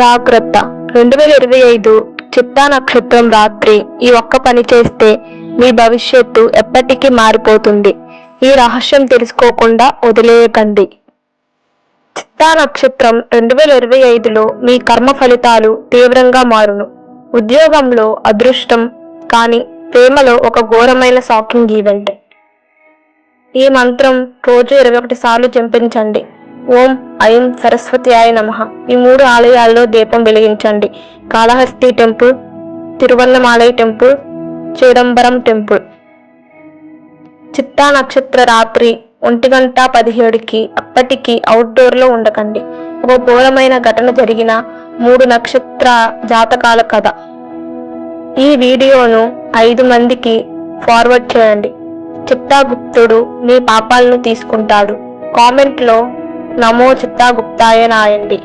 జాగ్రత్త. 2025 చిత్తా నక్షత్రం రాత్రి ఈ ఒక్క పని చేస్తే మీ భవిష్యత్తు ఎప్పటికీ మారిపోతుంది. ఈ రహస్యం తెలుసుకోకుండా వదిలేయకండి. చిత్తా నక్షత్రం 2025లో మీ కర్మ ఫలితాలు తీవ్రంగా మారును. ఉద్యోగంలో అదృష్టం, కానీ ప్రేమలో ఒక ఘోరమైన షాకింగ్ ఈవెంట్. ఈ మంత్రం రోజు 21 సార్లు జపించండి. ఓం ఐం సరస్వత్యాయ నమః. ఈ 3 ఆలయాల్లో దీపం వెలిగించండి. Kalahasti temple, Tiruvannamalai temple, Chidambaram temple. చిత్తా నక్షత్ర రాత్రి 1:17కి అప్పటికి అవుట్డోర్లో ఉండకండి. ఒక ఘోరమైన ఘటన జరిగిన 3 నక్షత్ర జాతకాల కథ. ఈ వీడియోను 5 మందికి ఫార్వర్డ్ చేయండి. చిత్తాగుప్తుడు మీ పాపాలను తీసుకుంటాడు. కామెంట్లో నమో చిత్తాగుప్తాయ రాయండి.